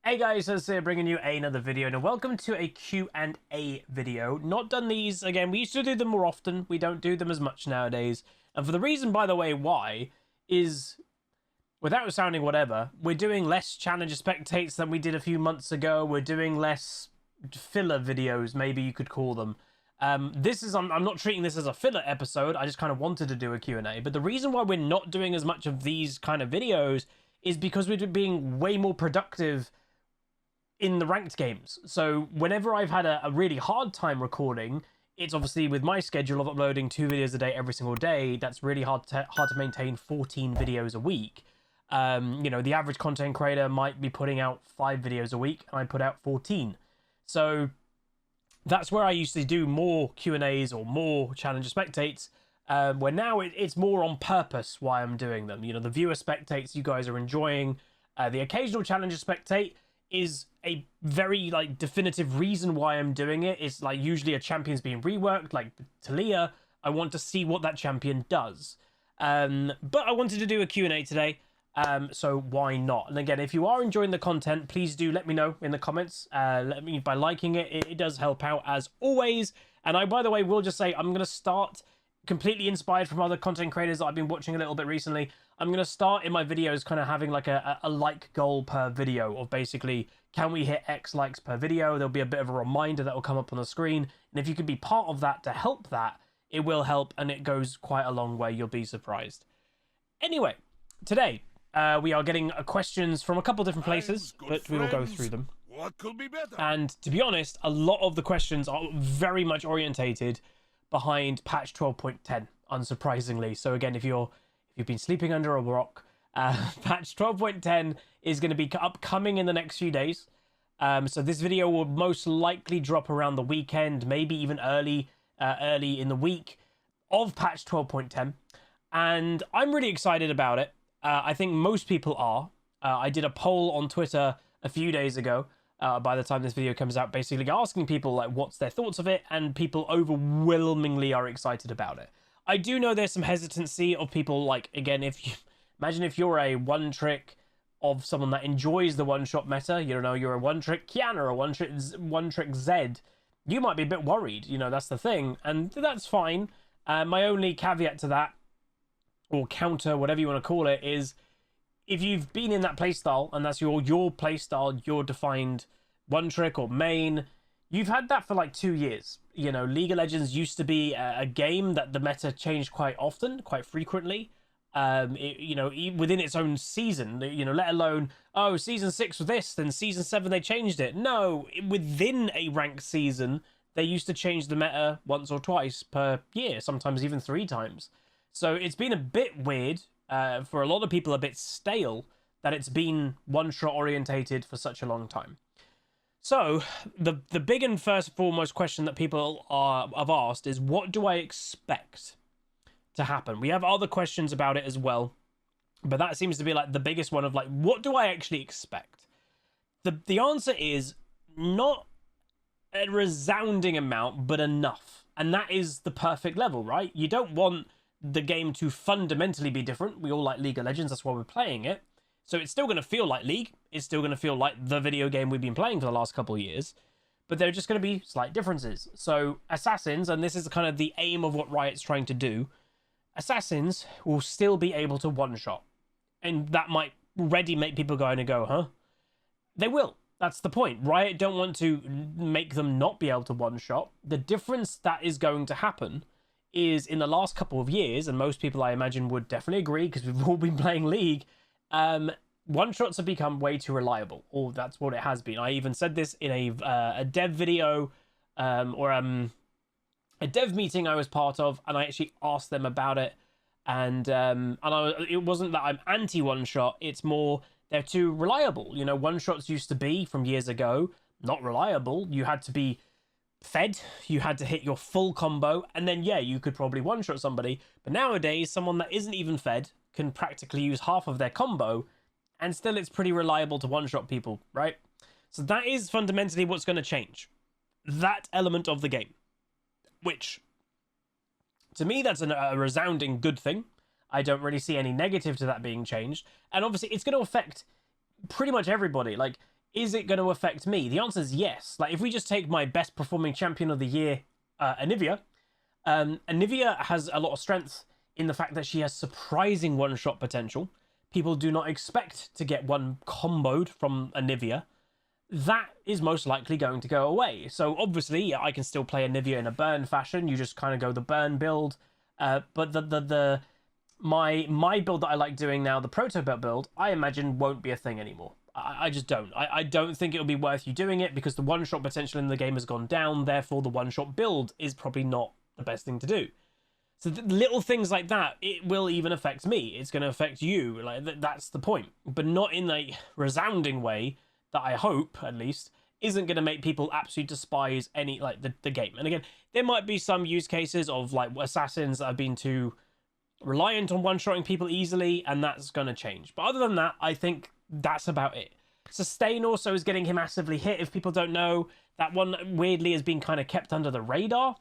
Hey guys, so here bringing you another video, and welcome to a Q&A video. Not done these, again, we used to do them more often, we don't do them as much nowadays. And for the reason, by the way, why, is, without sounding whatever, we're doing less Challenger Spectates than we did a few months ago, we're doing less filler videos, maybe you could call them. I'm not treating this as a filler episode, I just kind of wanted to do a Q&A, but the reason why we're not doing as much of these kind of videos is because we're being way more productive in the ranked games. So whenever I've had a really hard time recording, it's obviously with my schedule of uploading 2 videos a day every single day, that's really hard to maintain 14 videos a week. You know, the average content creator might be putting out 5 videos a week, and I put out 14. So that's where I used to do more Q&As or more Challenger Spectates, where now it's more on purpose why I'm doing them. You know, the viewer spectates you guys are enjoying. The occasional Challenger Spectate is a very definitive reason why I'm doing it. It's like usually a champion's being reworked, like Talia. I want to see what that champion does. But I wanted to do a Q&A today, so why not? And again, if you are enjoying the content, please do let me know in the comments. Let me by liking it. It does help out as always. And I, by the way, will just say I'm going to start completely inspired from other content creators that I've been watching a little bit recently. I'm going to start in my videos kind of having like a like goal per video of basically, can we hit X likes per video? There'll be a bit of a reminder that will come up on the screen. And if you can be part of that to help that, it will help, and it goes quite a long way. You'll be surprised. Anyway, today we are getting questions from a couple different places, but we will go through them. What could be better? And to be honest, a lot of the questions are very much orientated behind patch 12.10, unsurprisingly. So again, if you've been sleeping under a rock, patch 12.10 is going to be upcoming in the next few days. So this video will most likely drop around the weekend, maybe even early in the week of patch 12.10. And I'm really excited about it. I think most people are. I did a poll on Twitter a few days ago, by the time this video comes out, basically asking people like what's their thoughts of it, and people overwhelmingly are excited about it. I do know there's some hesitancy of people, like, again, imagine if you're a one-trick of someone that enjoys the one-shot meta, you know, you're a one-trick Kiana or a one-trick Zed, you might be a bit worried, you know, that's the thing, and that's fine. My only caveat to that, or counter, whatever you want to call it, is if you've been in that playstyle, and that's your playstyle, your defined one-trick or main, you've had that for like 2 years. You know, League of Legends used to be a game that the meta changed quite often, quite frequently. You know, within its own season, you know, let alone, oh, season 6 was this, then season 7 they changed it. No, within a ranked season, they used to change the meta once or twice per year, sometimes even 3 times. So it's been a bit weird, for a lot of people a bit stale, that it's been one-shot orientated for such a long time. So the big and first and foremost question that people have asked is, what do I expect to happen? We have other questions about it as well, but that seems to be like the biggest one of like, what do I actually expect? The answer is not a resounding amount, but enough. And that is the perfect level, right? You don't want the game to fundamentally be different. We all like League of Legends, that's why we're playing it. So it's still going to feel like League. It's still going to feel like the video game we've been playing for the last couple of years. But there are just going to be slight differences. So Assassins, and this is kind of the aim of what Riot's trying to do, Assassins will still be able to one-shot. And that might already make people go, huh? They will. That's the point. Riot don't want to make them not be able to one-shot. The difference that is going to happen is in the last couple of years, and most people I imagine would definitely agree because we've all been playing League, one-shots have become way too reliable, or that's what it has been. I even said this in a dev video, or a dev meeting I was part of, and I actually asked them about it, and it wasn't that I'm anti one-shot, it's more they're too reliable. You know, one-shots used to be, from years ago, not reliable. You had to be fed, you had to hit your full combo, and then yeah, you could probably one-shot somebody. But nowadays, someone that isn't even fed can practically use half of their combo, and still it's pretty reliable to one-shot people, right? So that is fundamentally what's going to change. That element of the game. Which, to me, that's a resounding good thing. I don't really see any negative to that being changed. And obviously, it's going to affect pretty much everybody. Like, is it going to affect me? The answer is yes. Like, if we just take my best performing champion of the year, Anivia, Anivia has a lot of strength in the fact that she has surprising one-shot potential. People do not expect to get one comboed from Anivia. That is most likely going to go away. So obviously, yeah, I can still play Anivia in a burn fashion. You just kind of go the burn build. But my build that I like doing now, the proto build, I imagine won't be a thing anymore. I just don't. I don't think it'll be worth you doing it because the one-shot potential in the game has gone down. Therefore, the one-shot build is probably not the best thing to do. So little things like that, it will even affect me. It's going to affect you. Like that's the point. But not in a resounding way that I hope, at least, isn't going to make people absolutely despise any, like, the game. And again, there might be some use cases of, like, assassins that have been too reliant on one-shotting people easily, and that's going to change. But other than that, I think that's about it. Sustain also is getting him massively hit. If people don't know, that one weirdly has been kind of kept under the radar.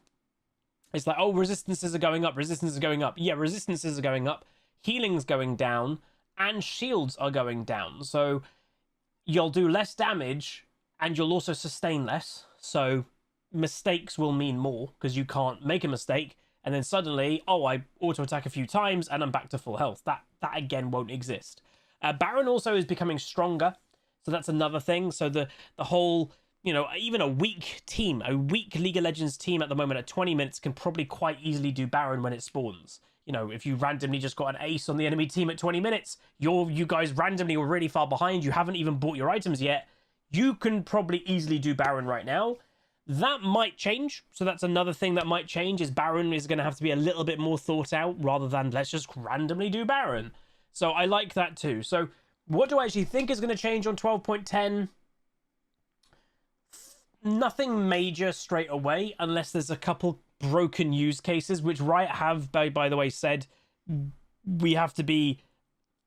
It's like, oh, resistances are going up, resistances are going up. Yeah, resistances are going up, healing's going down, and shields are going down. So you'll do less damage, and you'll also sustain less. So mistakes will mean more, because you can't make a mistake, and then suddenly, oh, I auto-attack a few times, and I'm back to full health. That again, won't exist. Baron also is becoming stronger, so that's another thing. So the whole, you know, even a weak team, a weak League of Legends team at the moment at 20 minutes can probably quite easily do Baron when it spawns. You know, if you randomly just got an ace on the enemy team at 20 minutes, you guys randomly were really far behind, you haven't even bought your items yet, you can probably easily do Baron right now. That might change. So that's another thing that might change, is Baron is going to have to be a little bit more thought out rather than let's just randomly do Baron. So I like that too. So what do I actually think is going to change on 12.10? Nothing major straight away, unless there's a couple broken use cases, which Riot have, by the way, said we have to be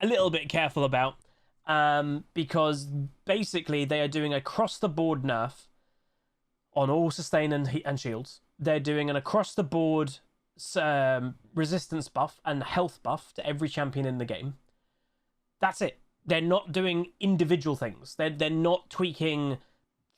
a little bit careful about, because basically they are doing across-the-board nerf on all sustain and shields. They're doing an across-the-board resistance buff and health buff to every champion in the game. That's it. They're not doing individual things. They're not tweaking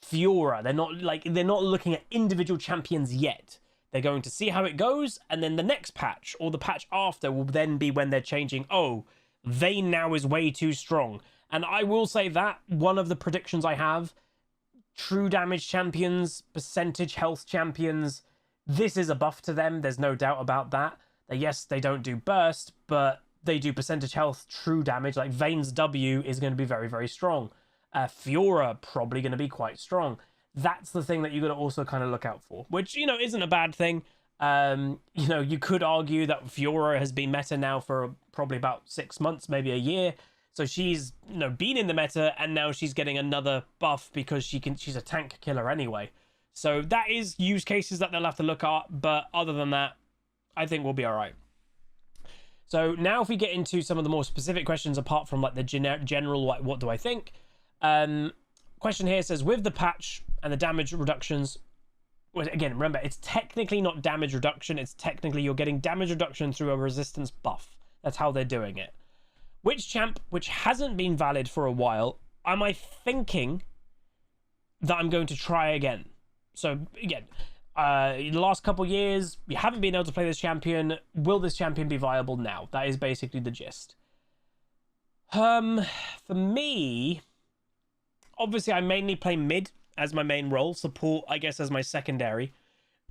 Fiora. They're not looking at individual champions yet. They're going to see how it goes, and then the next patch or the patch after will then be when they're changing. Oh, Vayne now is way too strong. And I will say that one of the predictions I have, true damage champions, percentage health champions, this is a buff to them. There's no doubt about that. Yes, they don't do burst, but they do percentage health, true damage. Like Vayne's W is going to be very, very strong. Fiora probably going to be quite strong. That's the thing that you're going to also kind of look out for, which, you know, isn't a bad thing. You know, you could argue that Fiora has been meta now for probably about 6 months, maybe a year. So she's, you know, been in the meta, and now she's getting another buff because she's a tank killer anyway. So that is use cases that they'll have to look at. But other than that, I think we'll be all right. So now if we get into some of the more specific questions, apart from like the general, like, what do I think? Question here says, with the patch and the damage reductions, well, again, remember, it's technically not damage reduction. It's technically you're getting damage reduction through a resistance buff. That's how they're doing it. Which champ, which hasn't been valid for a while, am I thinking that I'm going to try again? So again, in the last couple years, we haven't been able to play this champion. Will this champion be viable now? That is basically the gist. For me, obviously, I mainly play mid as my main role, support, I guess, as my secondary.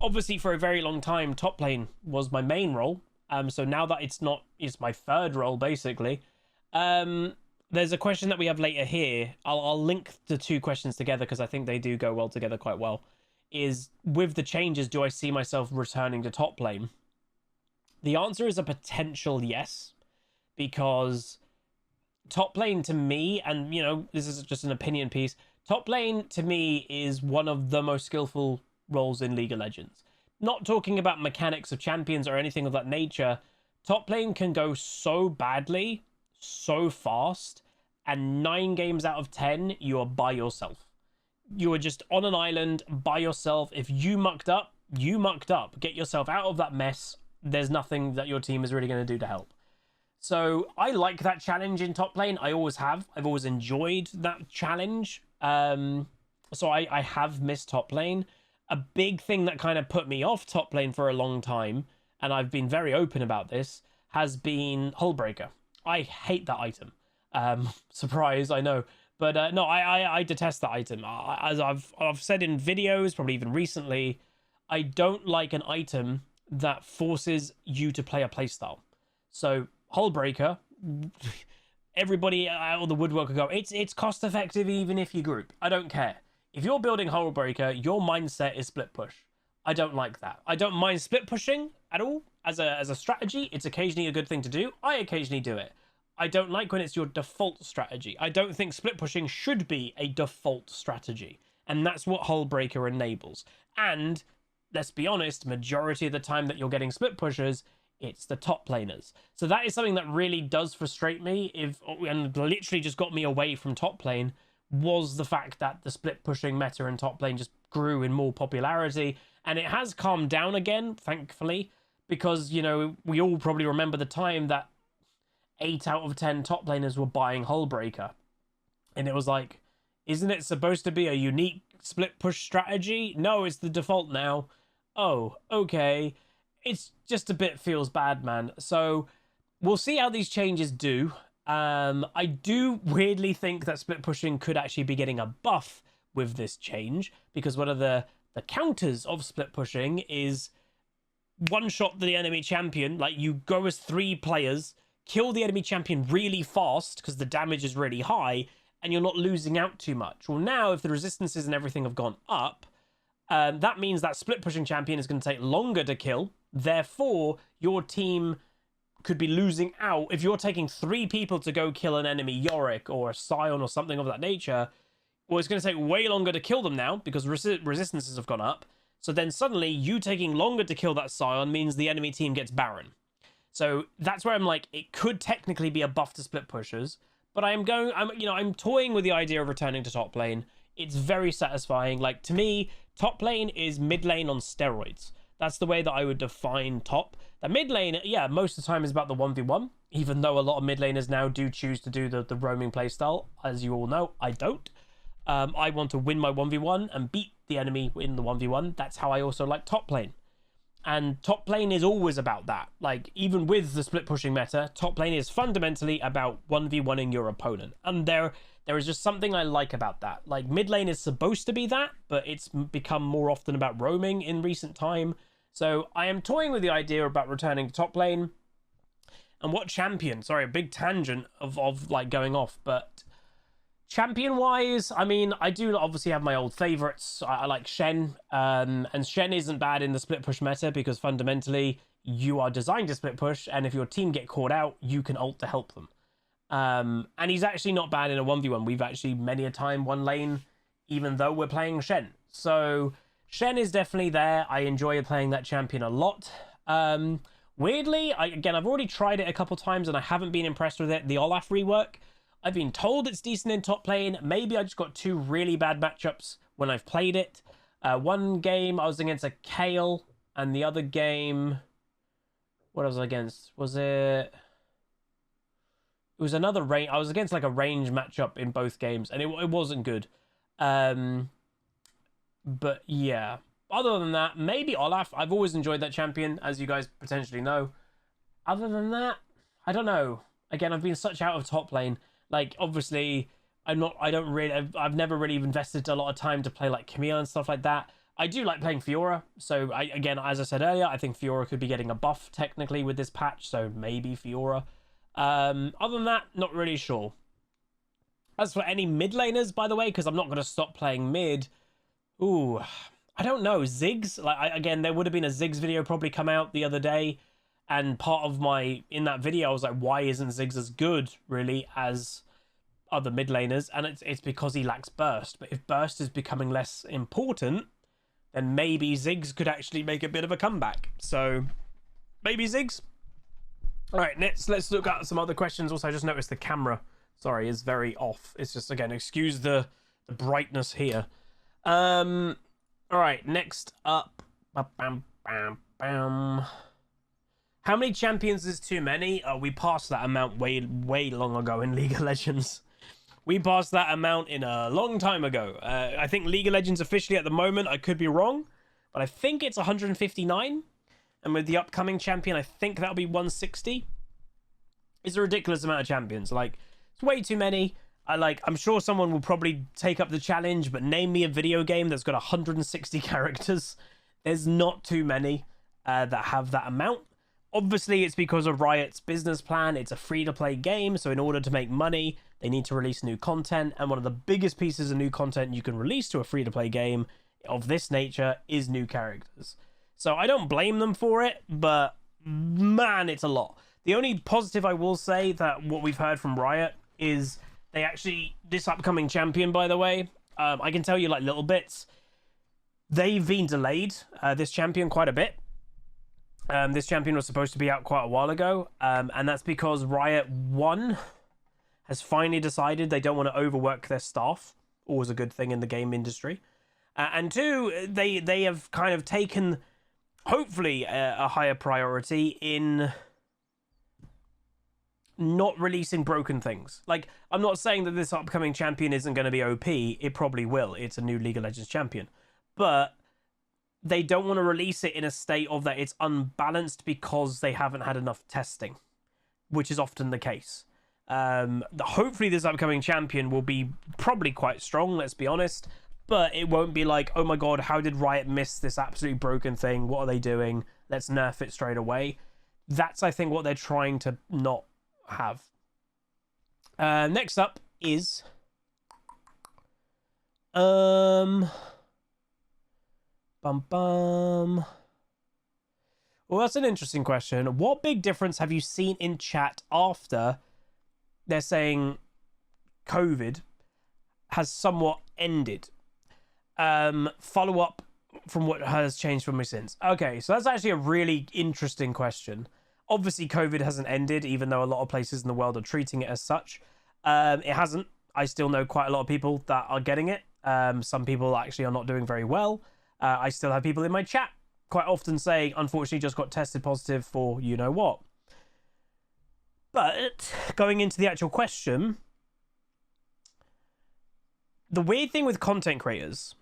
Obviously, for a very long time, top lane was my main role. So now that it's not, it's my third role, basically. There's a question that we have later here. I'll link the two questions together because I think they do go well together quite well. Is, with the changes, do I see myself returning to top lane? The answer is a potential yes, because top lane to me, and, you know, this is just an opinion piece, top lane to me is one of the most skillful roles in League of Legends. Not talking about mechanics of champions or anything of that nature. Top lane can go so badly, so fast, and 9 games out of 10, you are by yourself. You are just on an island by yourself. If you mucked up, you mucked up. Get yourself out of that mess. There's nothing that your team is really going to do to help. So I like that challenge in top lane. I always have. I've always enjoyed that challenge. So I have missed top lane. A big thing that kind of put me off top lane for a long time, and I've been very open about this, has been Hullbreaker. I hate that item. Surprise, I know. But no, I detest that item. As I've said in videos, probably even recently, I don't like an item that forces you to play a playstyle. So Hullbreaker, everybody out of the woodwork will go, it's cost effective even if you group. I don't care. If you're building Hullbreaker, your mindset is split push. I don't like that. I don't mind split pushing at all as a strategy. It's occasionally a good thing to do. I occasionally do it. I don't like when it's your default strategy. I don't think split pushing should be a default strategy. And that's what Hullbreaker enables. And let's be honest, majority of the time that you're getting split pushers, it's the top laners. So that is something that really does frustrate me, and literally just got me away from top lane, was the fact that the split pushing meta in top lane just grew in more popularity. And it has calmed down again, thankfully, because, you know, we all probably remember the time that 8 out of 10 top laners were buying Hullbreaker. And it was like, isn't it supposed to be a unique split push strategy? No, it's the default now. Oh, okay. It's just a bit feels bad, man. So we'll see how these changes do. I do weirdly think that split pushing could actually be getting a buff with this change, because one of the counters of split pushing is one shot the enemy champion. Like, you go as 3 players, kill the enemy champion really fast because the damage is really high, and you're not losing out too much. Well, now if the resistances and everything have gone up, that means that split pushing champion is going to take longer to kill. Therefore, your team could be losing out. If you're taking 3 people to go kill an enemy Yorick or a Scion or something of that nature, well, it's going to take way longer to kill them now because resistances have gone up. So then suddenly you taking longer to kill that Scion means the enemy team gets Baron. So that's where I'm like, it could technically be a buff to split pushers, but I'm toying with the idea of returning to top lane. It's very satisfying. Like, to me, top lane is mid lane on steroids. That's the way that I would define top. The mid lane, yeah, most of the time is about the 1v1, even though a lot of mid laners now do choose to do the roaming playstyle. As you all know, I don't. I want to win my 1v1 and beat the enemy in the 1v1. That's how I also like top lane. And top lane is always about that. Like, even with the split pushing meta, top lane is fundamentally about 1v1ing your opponent. And there is just something I like about that. Like, mid lane is supposed to be that, but it's become more often about roaming in recent time. So I am toying with the idea about returning to top lane. And what champion? Sorry, a big tangent of like going off, but champion-wise, I mean, I do obviously have my old favourites. I like Shen, and Shen isn't bad in the split push meta because fundamentally you are designed to split push, and if your team get caught out, you can ult to help them. And he's actually not bad in a 1v1. We've actually many a time won lane, even though we're playing Shen. So Shen is definitely there. I enjoy playing that champion a lot. Weirdly, I've already tried it a couple times, and I haven't been impressed with it. The Olaf rework, I've been told it's decent in top lane. Maybe I just got 2 really bad matchups when I've played it. One game I was against a Kayle, and the other game, what was I against? It was another range. I was against like a range matchup in both games, and it wasn't good. But yeah, other than that, maybe Olaf. I've always enjoyed that champion, as you guys potentially know. Other than that, I don't know. Again, I've been such out of top lane. Like, obviously, I've never really invested a lot of time to play like Camille and stuff like that. I do like playing Fiora. So again, as I said earlier, I think Fiora could be getting a buff technically with this patch. So maybe Fiora. Other than that, not really sure. As for any mid laners, by the way, because I'm not going to stop playing mid. Ooh, I don't know. Ziggs, again, there would have been a Ziggs video probably come out the other day. And part of in that video, I was like, why isn't Ziggs as good, really, as other mid laners? And it's because he lacks burst. But if burst is becoming less important, then maybe Ziggs could actually make a bit of a comeback. So, maybe Ziggs. All right, let's look at some other questions. Also, I just noticed the camera, sorry, is very off. It's just, again, excuse the brightness here. All right, next up. Bam, bam, bam. How many champions is too many? We passed that amount way long ago in League of Legends. We passed that amount in a long time ago. I think League of Legends officially at the moment, I could be wrong, but I think it's 159. And with the upcoming champion, I think that'll be 160. It's a ridiculous amount of champions. Like, it's way too many. I'm sure someone will probably take up the challenge, but name me a video game that's got 160 characters. There's not too many that have that amount. Obviously, it's because of Riot's business plan. It's a free-to-play game, so in order to make money, they need to release new content. And one of the biggest pieces of new content you can release to a free-to-play game of this nature is new characters. So I don't blame them for it, but man, it's a lot. The only positive I will say that what we've heard from Riot is they actually, this upcoming champion, by the way, I can tell you like little bits. They've been delayed, this champion, quite a bit. This champion was supposed to be out quite a while ago, and that's because Riot, one, has finally decided they don't want to overwork their staff. Always a good thing in the game industry. And two, they have kind of taken, hopefully, a higher priority in not releasing broken things. Like, I'm not saying that this upcoming champion isn't going to be OP. It probably will. It's a new League of Legends champion. But they don't want to release it in a state of that it's unbalanced because they haven't had enough testing, which is often the case. Hopefully this upcoming champion will be probably quite strong, let's be honest, but it won't be like, oh my god, how did Riot miss this absolutely broken thing? What are they doing? Let's nerf it straight away. That's, I think, what they're trying to not have. Next up is Well, that's an interesting question. What big difference have you seen in chat after they're saying COVID has somewhat ended? Follow up from what has changed for me since. Okay, so that's actually a really interesting question. Obviously, COVID hasn't ended, even though a lot of places in the world are treating it as such. It hasn't. I still know quite a lot of people that are getting it. Some people actually are not doing very well. I still have people in my chat quite often saying, unfortunately, just got tested positive for you know what. But going into the actual question, the weird thing with content creators,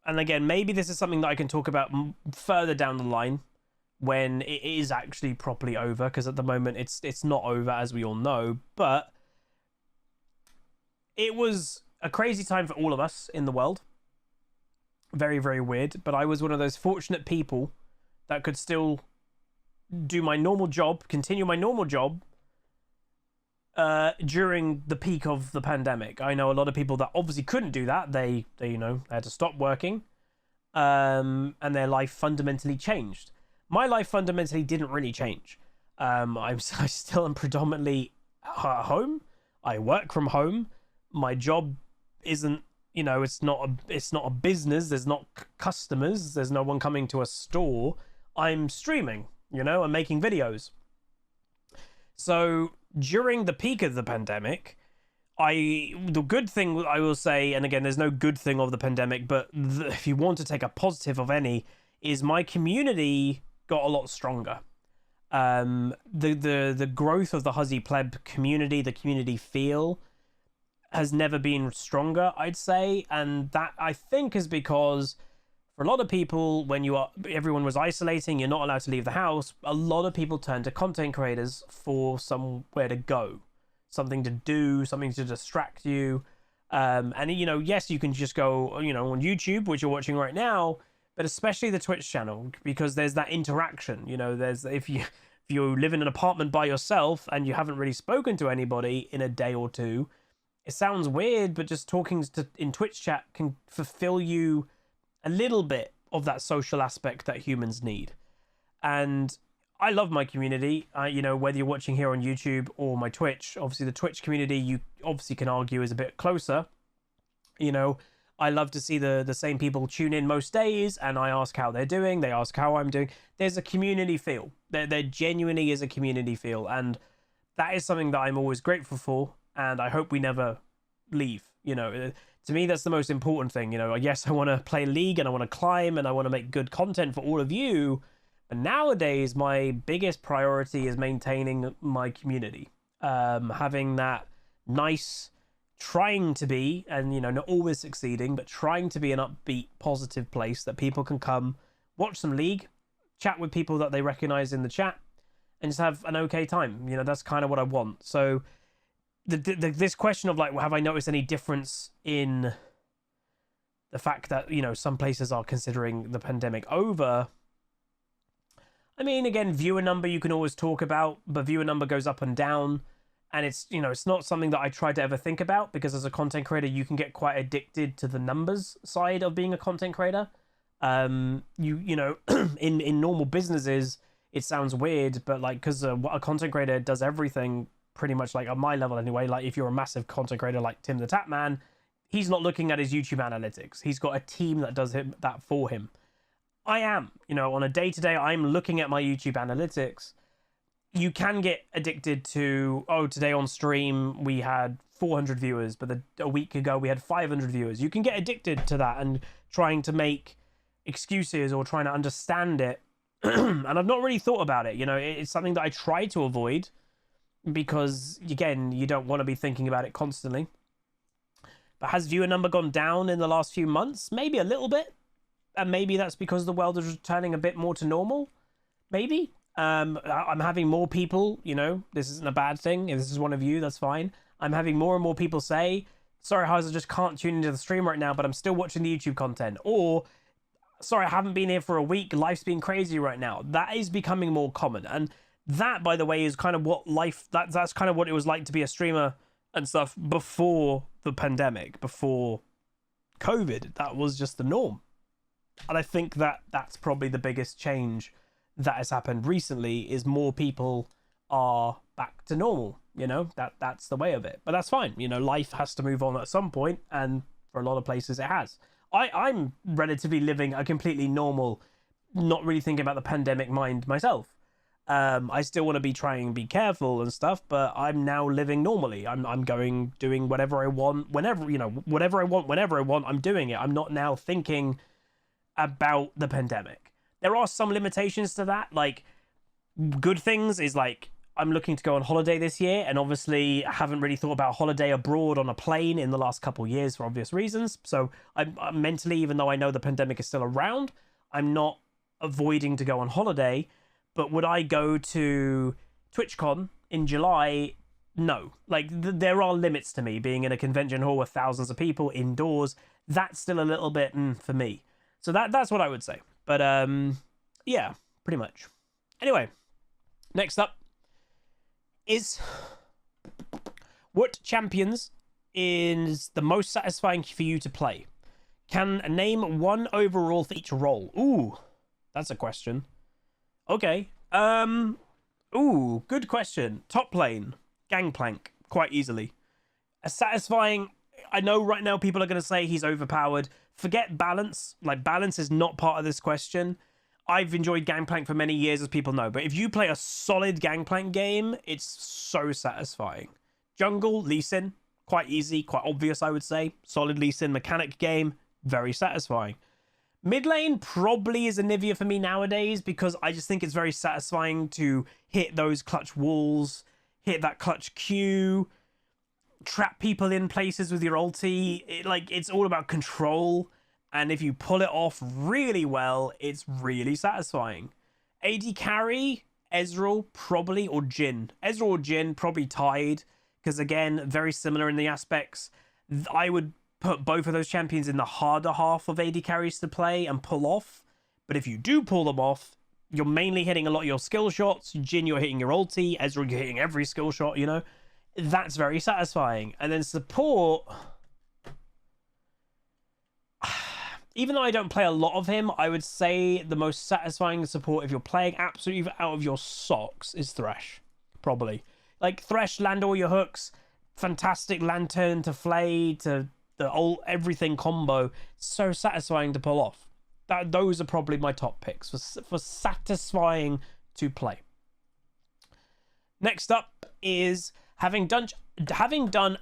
and again, maybe this is something that I can talk about further down the line when it is actually properly over, because at the moment it's not over, as we all know, but it was a crazy time for all of us in the world. Very, very weird, but I was one of those fortunate people that could still do my normal job, continue my normal job during the peak of the pandemic. I know a lot of people that obviously couldn't do that. They you know, had to stop working, and their life fundamentally changed. My life fundamentally didn't really change. I still am predominantly at home. I work from home. My job isn't, you know, it's not a business. There's not customers. There's no one coming to a store. I'm streaming, you know, I'm making videos. So during the peak of the pandemic, the good thing I will say, and again, there's no good thing of the pandemic, but if you want to take a positive of any, is my community got a lot stronger. The growth of the Huzzy Pleb community, the community feel, has never been stronger, I'd say, and that I think is because for a lot of people, when everyone was isolating, you're not allowed to leave the house, a lot of people turned to content creators for somewhere to go, something to do, something to distract you. And you know, yes, you can just go, you know, on YouTube, which you're watching right now, but especially the Twitch channel, because there's that interaction. You know, there's if you live in an apartment by yourself and you haven't really spoken to anybody in a day or two, it sounds weird, but just talking in Twitch chat can fulfill you a little bit of that social aspect that humans need. And I love my community. You know, whether you're watching here on YouTube or my Twitch, obviously the Twitch community, you obviously can argue is a bit closer. You know, I love to see the same people tune in most days, and I ask how they're doing. They ask how I'm doing. There's a community feel. There genuinely is a community feel, and that is something that I'm always grateful for. And I hope we never leave. You know, to me, that's the most important thing. You know, yes, I want to play League and I want to climb and I want to make good content for all of you. But nowadays, my biggest priority is maintaining my community. Having that nice, trying to be, and you know, not always succeeding, but trying to be an upbeat, positive place that people can come watch some League, chat with people that they recognize in the chat, and just have an okay time. You know, that's kind of what I want. So this question of like, have I noticed any difference in the fact that, you know, some places are considering the pandemic over? I mean, again, viewer number you can always talk about, but viewer number goes up and down. And it's, you know, it's not something that I try to ever think about, because as a content creator, you can get quite addicted to the numbers side of being a content creator. You know, in normal businesses, it sounds weird, but like, because a content creator does everything pretty much, like on my level anyway. Like if you're a massive content creator like Tim the Tap Man, he's not looking at his YouTube analytics. He's got a team that does that for him. I am, you know, on a day-to-day, I'm looking at my YouTube analytics. You can get addicted to, oh, today on stream we had 400 viewers, but a week ago we had 500 viewers. You can get addicted to that and trying to make excuses or trying to understand it. And I've not really thought about it. You know, it's something that I try to avoid, because, again, you don't want to be thinking about it constantly. But has viewer number gone down in the last few months? Maybe a little bit. And maybe that's because the world is returning a bit more to normal. Maybe. I'm having more people, you know, this isn't a bad thing. If this is one of you, that's fine. I'm having more and more people say, sorry, Howes, I just can't tune into the stream right now, but I'm still watching the YouTube content. Or, sorry, I haven't been here for a week. Life's been crazy right now. That is becoming more common. And that, by the way, is kind of what that's kind of what it was like to be a streamer and stuff before the pandemic, before COVID. That was just the norm. And I think that that's probably the biggest change that has happened recently, is more people are back to normal. You know, that's the way of it. But that's fine. You know, life has to move on at some point, and for a lot of places it has. I'm relatively living a completely normal, not really thinking about the pandemic mind myself. I still want to be trying to be careful and stuff, but I'm now living normally. I'm doing whatever I want, whenever, you know, whatever I want, whenever I want, I'm doing it. I'm not now thinking about the pandemic. There are some limitations to that. Like, good things is like, I'm looking to go on holiday this year, and obviously I haven't really thought about holiday abroad on a plane in the last couple of years for obvious reasons. So I'm mentally, even though I know the pandemic is still around, I'm not avoiding to go on holiday. But would I go to TwitchCon in July? No. Like, there are limits to me being in a convention hall with thousands of people indoors. That's still a little bit for me. So that's what I would say. But yeah, pretty much. Anyway, next up is, what champions is the most satisfying for you to play? Can name one overall for each role. Ooh, that's a question. Okay. Ooh, good question. Top lane, Gangplank, quite easily. A satisfying. I know right now people are going to say he's overpowered. Forget balance. Like, balance is not part of this question. I've enjoyed Gangplank for many years, as people know. But if you play a solid Gangplank game, it's so satisfying. Jungle, Lee Sin, quite easy, quite obvious, I would say. Solid Lee Sin mechanic game, very satisfying. Mid lane probably is Anivia for me nowadays, because I just think it's very satisfying to hit those clutch walls, hit that clutch Q, trap people in places with your ulti. It's all about control, and if you pull it off really well, it's really satisfying. AD carry, Ezreal probably, or Jhin. Ezreal or Jhin probably tied, because again, very similar in the aspects. I would put both of those champions in the harder half of AD carries to play and pull off. But if you do pull them off, you're mainly hitting a lot of your skill shots. Jhin, you're hitting your ulti. Ezreal, you're hitting every skill shot, you know. That's very satisfying. And then support, even though I don't play a lot of him, I would say the most satisfying support, if you're playing absolutely out of your socks, is Thresh. Probably. Like, Thresh, land all your hooks, fantastic Lantern to Flay to the old everything combo. So satisfying to pull off. Those are probably my top picks for satisfying to play. Next up is, having done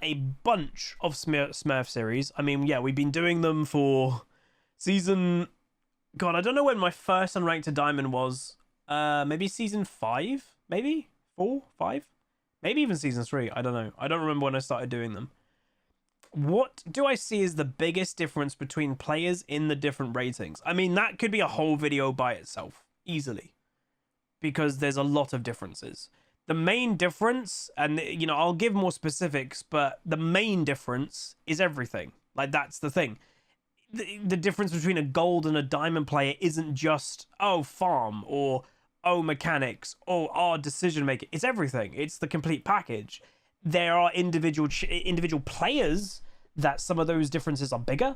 a bunch of Smurf series. I mean, yeah, we've been doing them for season, God, I don't know when my first unranked to diamond was. Maybe season 5, maybe 4, 5, maybe even season 3. I don't know. I don't remember when I started doing them. What do I see as the biggest difference between players in the different ratings? I mean, that could be a whole video by itself, easily, because there's a lot of differences. The main difference, and you know, I'll give more specifics, but the main difference is everything. Like, that's the thing. The difference between a gold and a diamond player isn't just, oh, farm, or oh, mechanics, or decision making. It's everything. It's the complete package. There are individual players that some of those differences are bigger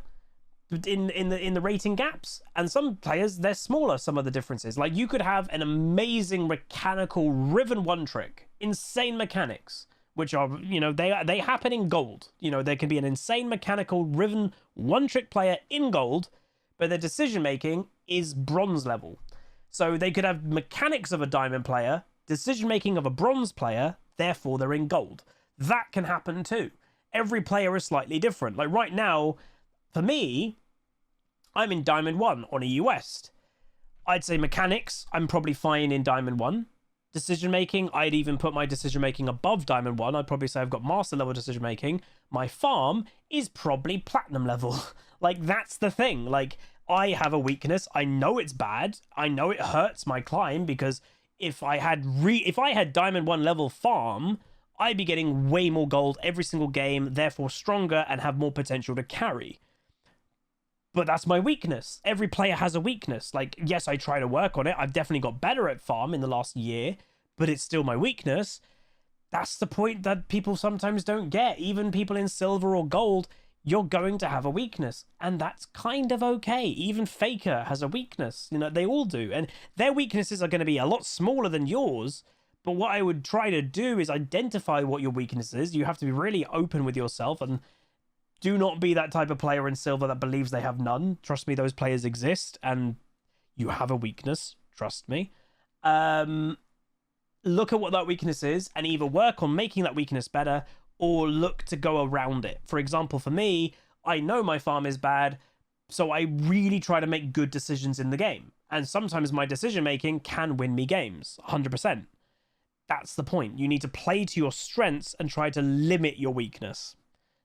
in the rating gaps, and some players they're smaller. Some of the differences, like you could have an amazing mechanical Riven one trick, insane mechanics, which are, you know, they happen in gold. You know, there can be an insane mechanical Riven one trick player in gold, but their decision making is bronze level. So they could have mechanics of a diamond player, decision making of a bronze player, therefore they're in gold. That can happen too. Every player is slightly different. Like right now, for me, I'm in Diamond 1 on EU West. I'd say mechanics, I'm probably fine in Diamond 1. Decision making, I'd even put my decision making above Diamond 1. I'd probably say I've got master level decision making. My farm is probably platinum level. Like, that's the thing. Like, I have a weakness. I know it's bad. I know it hurts my climb, because if I had Diamond 1 level farm, I'd be getting way more gold every single game, therefore stronger and have more potential to carry. But that's my weakness. Every player has a weakness. Like, yes, I try to work on it. I've definitely got better at farm in the last year, but it's still my weakness. That's the point that people sometimes don't get. Even people in silver or gold, you're going to have a weakness, and that's kind of okay. Even Faker has a weakness. You know, they all do, and their weaknesses are going to be a lot smaller than yours. But what I would try to do is identify what your weakness is. You have to be really open with yourself, and do not be that type of player in silver that believes they have none. Trust me, those players exist, and you have a weakness. Trust me. Look at what that weakness is, and either work on making that weakness better, or look to go around it. For example, for me, I know my farm is bad, so I really try to make good decisions in the game. And sometimes my decision making can win me games, 100%. That's the point. You need to play to your strengths and try to limit your weakness.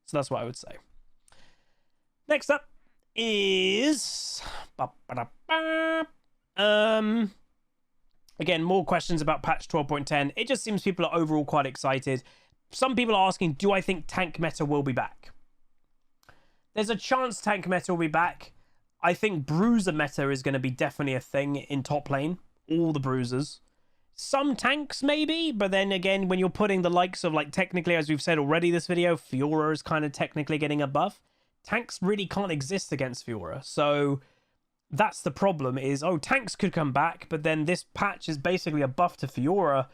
So that's what I would say. Next up is... Again, more questions about patch 12.10. It just seems people are overall quite excited. Some people are asking, do I think tank meta will be back? There's a chance tank meta will be back. I think bruiser meta is going to be definitely a thing in top lane. All the bruisers. Some tanks maybe, but then again, when you're putting the likes of, like, technically, as we've said already this video, Fiora is kind of technically getting a buff. Tanks really can't exist against Fiora. So that's the problem is, oh, tanks could come back, but then this patch is basically a buff to Fiora.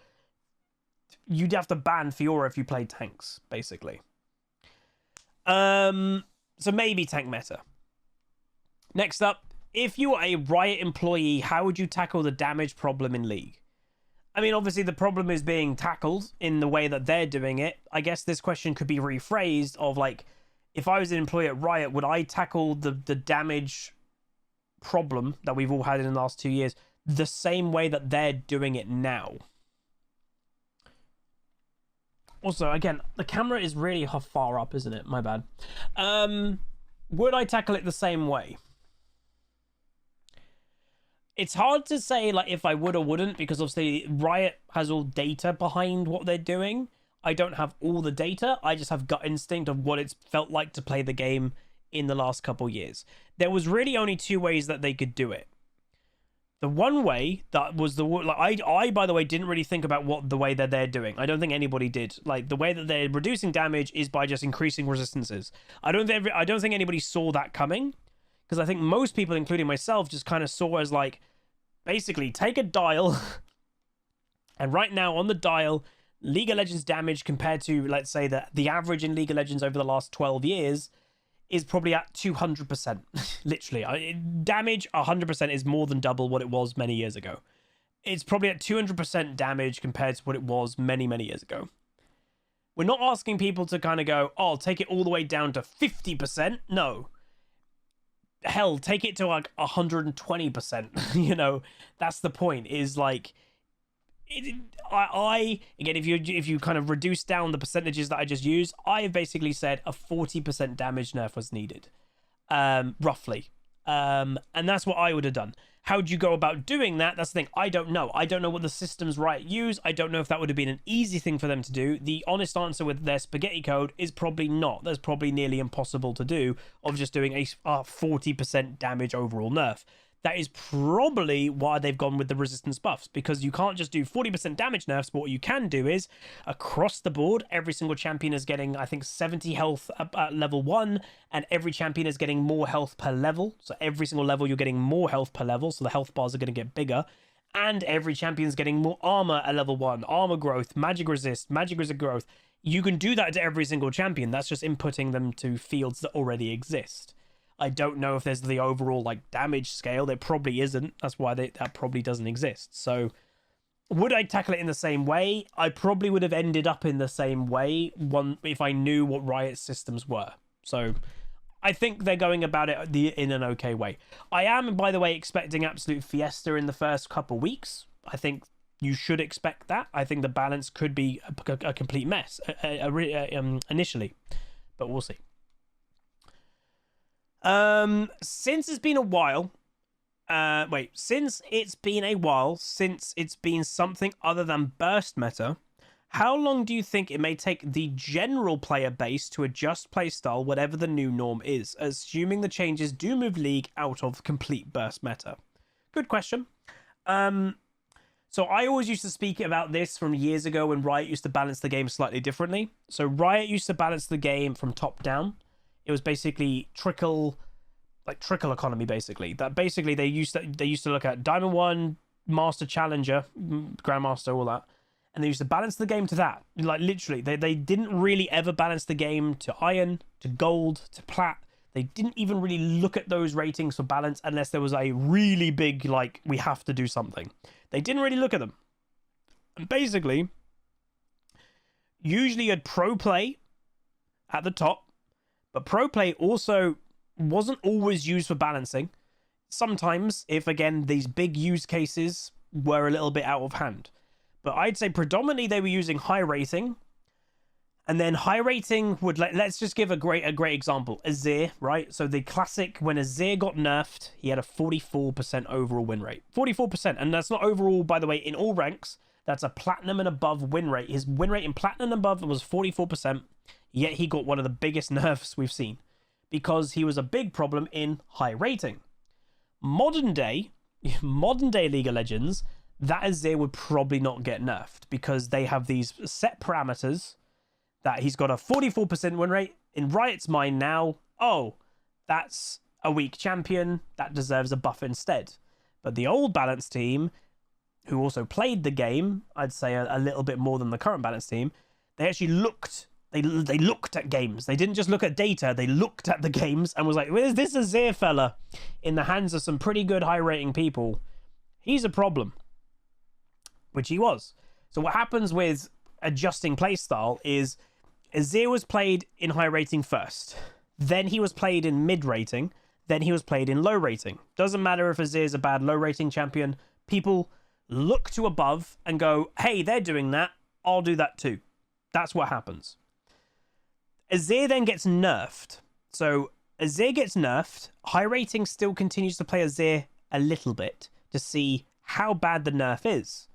You'd have to ban Fiora if you played tanks, basically. So maybe tank meta. Next up, if you are a Riot employee, how would you tackle the damage problem in League? I mean, obviously the problem is being tackled in the way that they're doing it. I guess this question could be rephrased of, like, if I was an employee at Riot, would I tackle the damage problem that we've all had in the last 2 years the same way that they're doing it now? Also, again, the camera is really far up, isn't it? My bad. Would I tackle it the same way? It's hard to say, like, if I would or wouldn't, because obviously Riot has all data behind what they're doing. I don't have all the data. I just have gut instinct of what it's felt like to play the game in the last couple years. There was really only two ways that they could do it. The one way that was the, like, I by the way didn't really think about what the way that they're doing. I don't think anybody did. Like, the way that they're reducing damage is by just increasing resistances. I don't think anybody saw that coming, because I think most people, including myself, just kind of saw as, like, basically take a dial, and right now on the dial, League of Legends damage compared to, let's say, the average in League of Legends over the last 12 years is probably at 200%. Literally. Damage, 100% is more than double what it was many years ago. It's probably at 200% damage compared to what it was many, many years ago. We're not asking people to kind of go, oh, I'll take it all the way down to 50%. No. Hell, take it to like 120%. You know, that's the point, is like, again, if you kind of reduce down the percentages that I just used, I have basically said a 40% damage nerf was needed, roughly, and that's what I would have done. How do you go about doing that? That's the thing. I don't know. I don't know what the systems Riot use. I don't know if that would have been an easy thing for them to do. The honest answer with their spaghetti code is probably not. That's probably nearly impossible to do, of just doing a 40% damage overall nerf. That is probably why they've gone with the resistance buffs, because you can't just do 40% damage nerfs, but what you can do is, across the board, every single champion is getting, I think, 70 health at level 1, and every champion is getting more health per level. So every single level, you're getting more health per level, so the health bars are going to get bigger. And every champion's getting more armor at level 1, armor growth, magic resist growth. You can do that to every single champion. That's just inputting them to fields that already exist. I don't know if there's the overall like damage scale. There probably isn't. That's why that probably doesn't exist. So would I tackle it in the same way? I probably would have ended up in the same way if I knew what Riot's systems were. So I think they're going about it in an okay way. I am, by the way, expecting absolute fiesta in the first couple weeks. I think you should expect that. I think the balance could be a complete mess initially, but we'll see. Since it's been a while, since it's been something other than burst meta, how long do you think it may take the general player base to adjust playstyle, whatever the new norm is, assuming the changes do move League out of complete burst meta? Good question. So I always used to speak about this from years ago when Riot used to balance the game slightly differently. So Riot used to balance the game from top down. It was basically trickle economy, basically. That basically they used to look at Diamond 1, Master, Challenger, Grandmaster, all that, and they used to balance the game to that. Like literally, they didn't really ever balance the game to Iron, to Gold, to Plat. They didn't even really look at those ratings for balance unless there was a really big, like, we have to do something. They didn't really look at them. And basically, usually you had Pro Play at the top, but Pro Play also wasn't always used for balancing. Sometimes, if again, these big use cases were a little bit out of hand. But I'd say predominantly they were using high rating. And then high rating would, let's just give a great example. Azir, right? So the classic, when Azir got nerfed, he had a 44% overall win rate. 44%. And that's not overall, by the way, in all ranks. That's a platinum and above win rate. His win rate in platinum and above was 44%. Yet he got one of the biggest nerfs we've seen, because he was a big problem in high rating. Modern day League of Legends, that Azir would probably not get nerfed, because they have these set parameters that he's got a 44% win rate. In Riot's mind now, oh, that's a weak champion, that deserves a buff instead. But the old balance team, who also played the game, I'd say a little bit more than the current balance team, they actually looked. They looked at games. They didn't just look at data. They looked at the games and was like, where's this Azir fella in the hands of some pretty good high rating people? He's a problem. Which he was. So what happens with adjusting playstyle is Azir was played in high rating first. Then he was played in mid rating. Then he was played in low rating. Doesn't matter if Azir is a bad low rating champion. People look to above and go, hey, they're doing that. I'll do that too. That's what happens. Azir then gets nerfed. So Azir gets nerfed. High rating still continues to play Azir a little bit to see how bad the nerf is.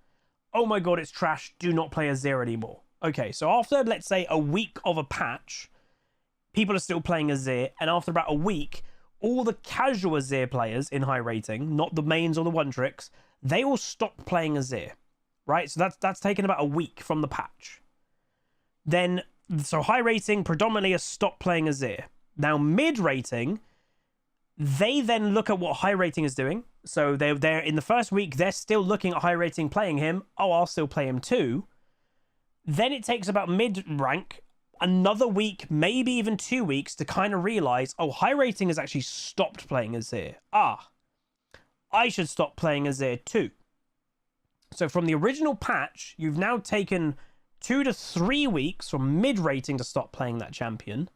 Oh my god, it's trash. Do not play Azir anymore. Okay, so after, let's say, a week of a patch, people are still playing Azir, and after about a week, all the casual Azir players in high rating, not the mains or the one tricks, they will stop playing Azir, right? So that's taken about a week from the patch. Then, so high rating predominantly has stopped playing Azir. Now mid rating, they then look at what high rating is doing. So they're in the first week, they're still looking at high rating playing him. Oh, I'll still play him too. Then it takes about mid rank another week, maybe even 2 weeks, to kind of realize, oh, high rating has actually stopped playing Azir. Ah, I should stop playing Azir too. So from the original patch, you've now taken 2 to 3 weeks from mid rating to stop playing that champion.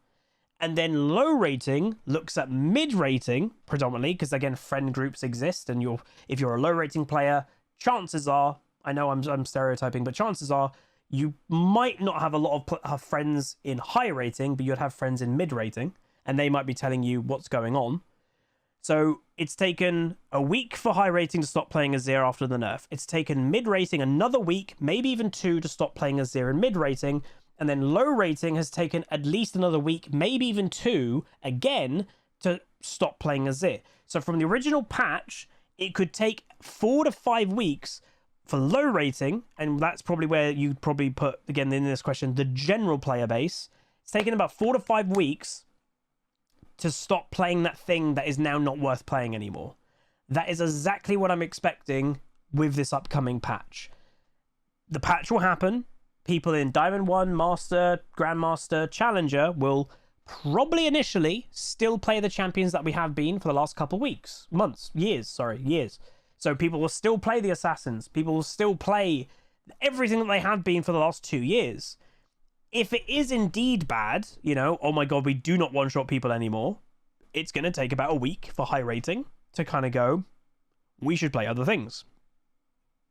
And then low rating looks at mid rating predominantly, because again, friend groups exist, and if you're a low rating player, chances are, I know I'm stereotyping, but chances are you might not have a lot of friends in high rating, but you'd have friends in mid rating, and they might be telling you what's going on. So it's taken a week for high rating to stop playing Azir after the nerf. It's taken mid rating another week, maybe even 2, to stop playing Azir in mid rating. And then low rating has taken at least another week, maybe even 2, again, to stop playing Azir. So from the original patch, it could take 4 to 5 weeks for low rating, and that's probably where you'd probably put, again, in this question, the general player base. It's taken about 4 to 5 weeks to stop playing that thing that is now not worth playing anymore. That is exactly what I'm expecting with this upcoming patch. The patch will happen. People in Diamond 1, Master, Grandmaster, Challenger will probably initially still play the champions that we have been for the last couple weeks, months, years. So people will still play the Assassins. People will still play everything that they have been for the last 2 years. If it is indeed bad, you know, oh my god, we do not one-shot people anymore, it's going to take about a week for high rating to kind of go, we should play other things.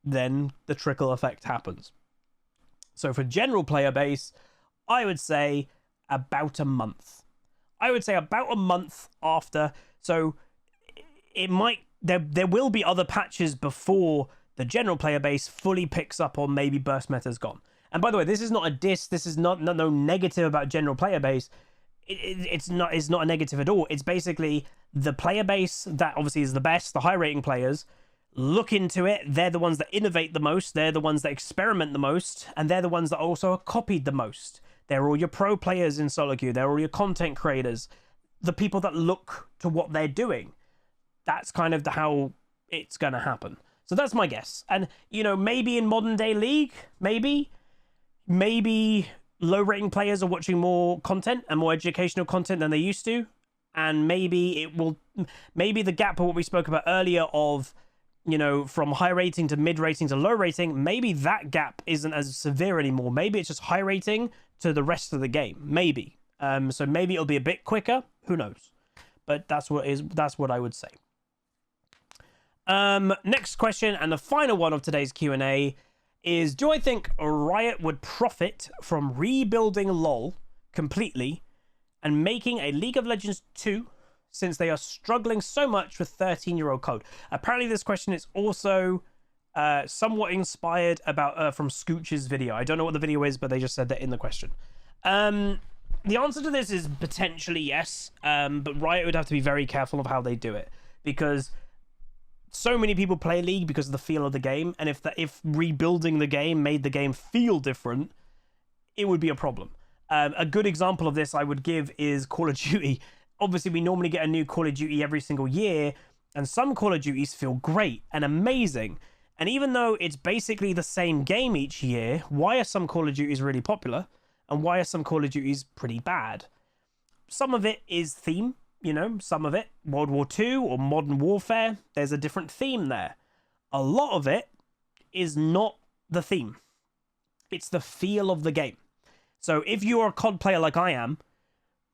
Then the trickle effect happens. So for general player base, I would say about a month. I would say about a month after. So it might, there will be other patches before the general player base fully picks up on maybe burst meta's gone. And by the way, this is not a diss. This is not no negative about general player base. It's not a negative at all. It's basically the player base that obviously is the best, the high rating players. Look into it. They're the ones that innovate the most. They're the ones that experiment the most. And they're the ones that also are copied the most. They're all your pro players in solo queue. They're all your content creators. The people that look to what they're doing. That's kind of how it's going to happen. So that's my guess. And, you know, maybe in modern day League, maybe low rating players are watching more content and more educational content than they used to. And maybe the gap of what we spoke about earlier of, you know, from high rating to mid rating to low rating, maybe that gap isn't as severe anymore. Maybe it's just high rating to the rest of the game. Maybe. So maybe it'll be a bit quicker. Who knows? But that's what I would say. Next question, and the final one of today's Q&A, is do I think Riot would profit from rebuilding LoL completely and making a League of Legends 2 since they are struggling so much with 13-year-old code? Apparently this question is also somewhat inspired about from Scooch's video. I don't know what the video is, but they just said that in the question. The answer to this is potentially yes, but Riot would have to be very careful of how they do it, because so many people play League because of the feel of the game, and if rebuilding the game made the game feel different, it would be a problem. A good example of this I would give is Call of Duty. Obviously, we normally get a new Call of Duty every single year, and some Call of Duties feel great and amazing. And even though it's basically the same game each year, why are some Call of Duties really popular, and why are some Call of Duties pretty bad? Some of it is theme. You know, some of it, World War II or Modern Warfare, there's a different theme there. A lot of it is not the theme. It's the feel of the game. So if you're a COD player like I am,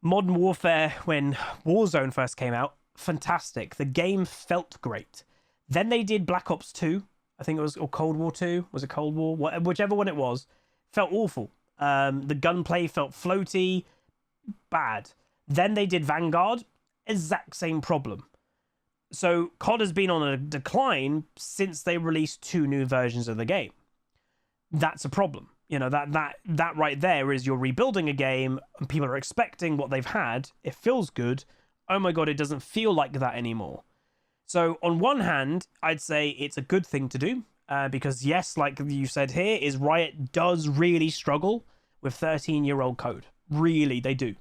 Modern Warfare, when Warzone first came out, fantastic. The game felt great. Then they did Black Ops 2, I think it was, or Cold War 2. Was it Cold War? Whichever one it was, felt awful. The gunplay felt floaty, bad. Then they did Vanguard. Exact same problem. So COD has been on a decline since they released 2 new versions of the game. That's a problem. You know, that right there is you're rebuilding a game and people are expecting what they've had. It feels good. Oh my god, it doesn't feel like that anymore. So on one hand, I'd say it's a good thing to do, because yes, like you said here, is Riot does really struggle with 13-year-old code. Really, they do.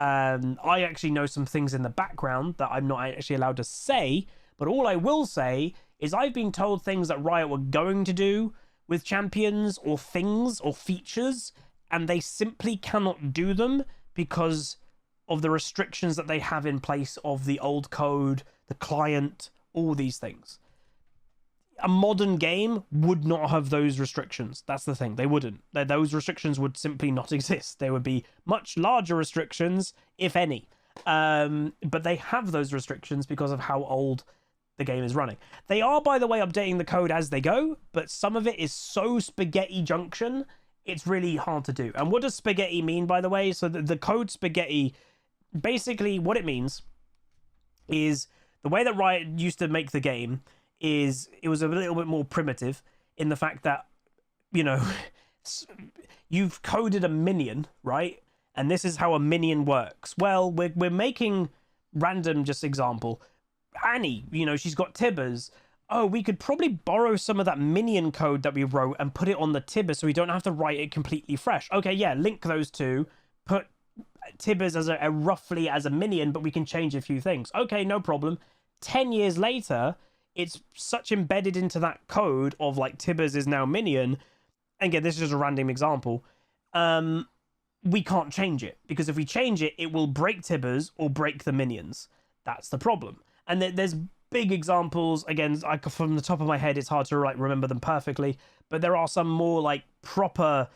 I actually know some things in the background that I'm not actually allowed to say, but all I will say is I've been told things that Riot were going to do with champions or things or features, and they simply cannot do them because of the restrictions that they have in place of the old code, the client, all these things. A modern game would not have those restrictions. That's the thing. They wouldn't. Those restrictions would simply not exist. There would be much larger restrictions, if any. But they have those restrictions because of how old the game is running. They are, by the way, updating the code as they go, but some of it is so spaghetti junction, it's really hard to do. And what does spaghetti mean, by the way? So the code spaghetti, basically what it means is the way that Riot used to make the game is it was a little bit more primitive in the fact that, you know, you've coded a minion, right? And this is how a minion works. Well, we're making random, just example, Annie, you know, she's got Tibbers. Oh, we could probably borrow some of that minion code that we wrote and put it on the Tibber so we don't have to write it completely fresh. Okay, yeah, link those two, put Tibbers as a roughly as a minion, but we can change a few things. Okay, no problem. 10 years later, it's such embedded into that code of like Tibbers is now minion. And again, this is just a random example. We can't change it because if we change it, it will break Tibbers or break the minions. That's the problem. And there's big examples. Again, from the top of my head, it's hard to like remember them perfectly, but there are some more like proper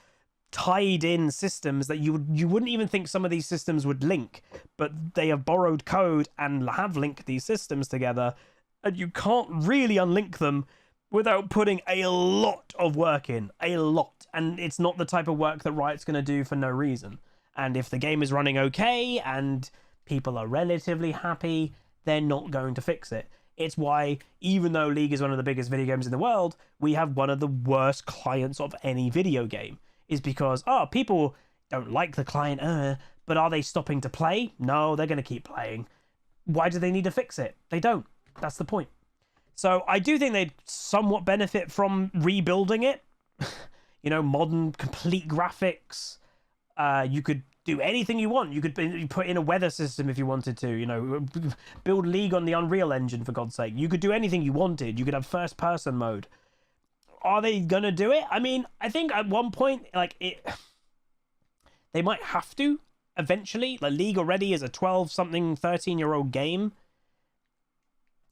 tied in systems that you wouldn't even think some of these systems would link, but they have borrowed code and have linked these systems together, and you can't really unlink them without putting a lot of work in, a lot. And it's not the type of work that Riot's going to do for no reason. And if the game is running okay and people are relatively happy, they're not going to fix it. It's why, even though League is one of the biggest video games in the world, we have one of the worst clients of any video game. Is because, oh, people don't like the client, but are they stopping to play? No, they're going to keep playing. Why do they need to fix it? They don't. That's the point. So I do think they'd somewhat benefit from rebuilding it. You know, modern, complete graphics. You could do anything you want. You could put in a weather system if you wanted to. You know, build League on the Unreal Engine, for God's sake. You could do anything you wanted. You could have first-person mode. Are they gonna do it? I mean, I think at one point, like, they might have to eventually. Like, League already is a 12-something, 13-year-old game.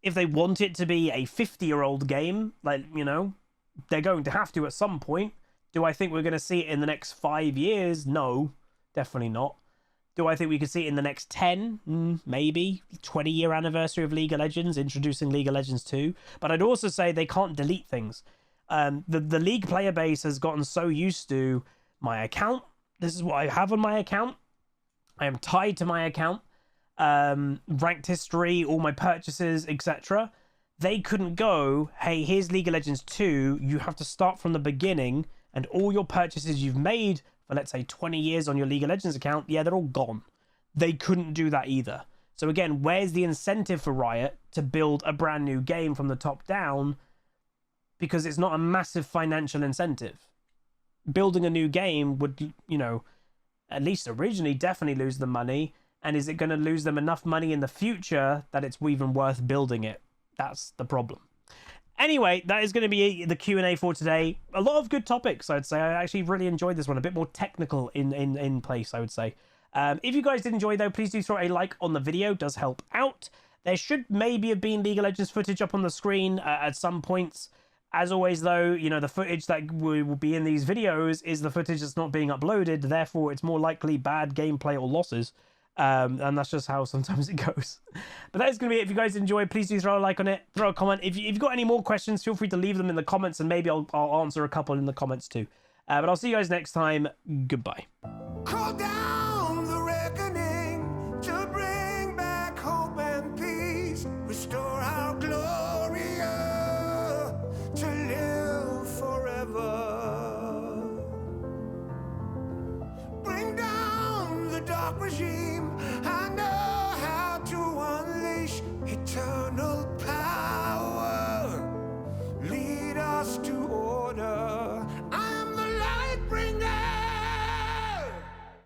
If they want it to be a 50-year-old game, like, you know, they're going to have to at some point. Do I think we're going to see it in the next 5 years? No, definitely not. Do I think we could see it in the next 10? Maybe. 20-year anniversary of League of Legends, introducing League of Legends 2. But I'd also say they can't delete things. The League player base has gotten so used to my account. This is what I have on my account. I am tied to my account. Ranked history, all my purchases, etc. They couldn't go, hey, here's League of Legends 2. You have to start from the beginning, and all your purchases you've made for, let's say, 20 years on your League of Legends account, yeah, they're all gone. They couldn't do that either. So again, where's the incentive for Riot to build a brand new game from the top down? Because it's not a massive financial incentive. Building a new game would, you know, at least originally definitely lose them money. And is it going to lose them enough money in the future that it's even worth building it? That's the problem. Anyway, that is going to be the Q&A for today. A lot of good topics, I'd say. I actually really enjoyed this one. A bit more technical in place, I would say. If you guys did enjoy, though, please do throw a like on the video. It does help out. There should maybe have been League of Legends footage up on the screen at some points. As always, though, you know, the footage that will be in these videos is the footage that's not being uploaded. Therefore, it's more likely bad gameplay or losses. And that's just how sometimes it goes. But that is going to be it. If you guys enjoyed, please do throw a like on it, throw a comment. If you've got any more questions, feel free to leave them in the comments, and maybe I'll answer a couple in the comments too. But I'll see you guys next time. Goodbye.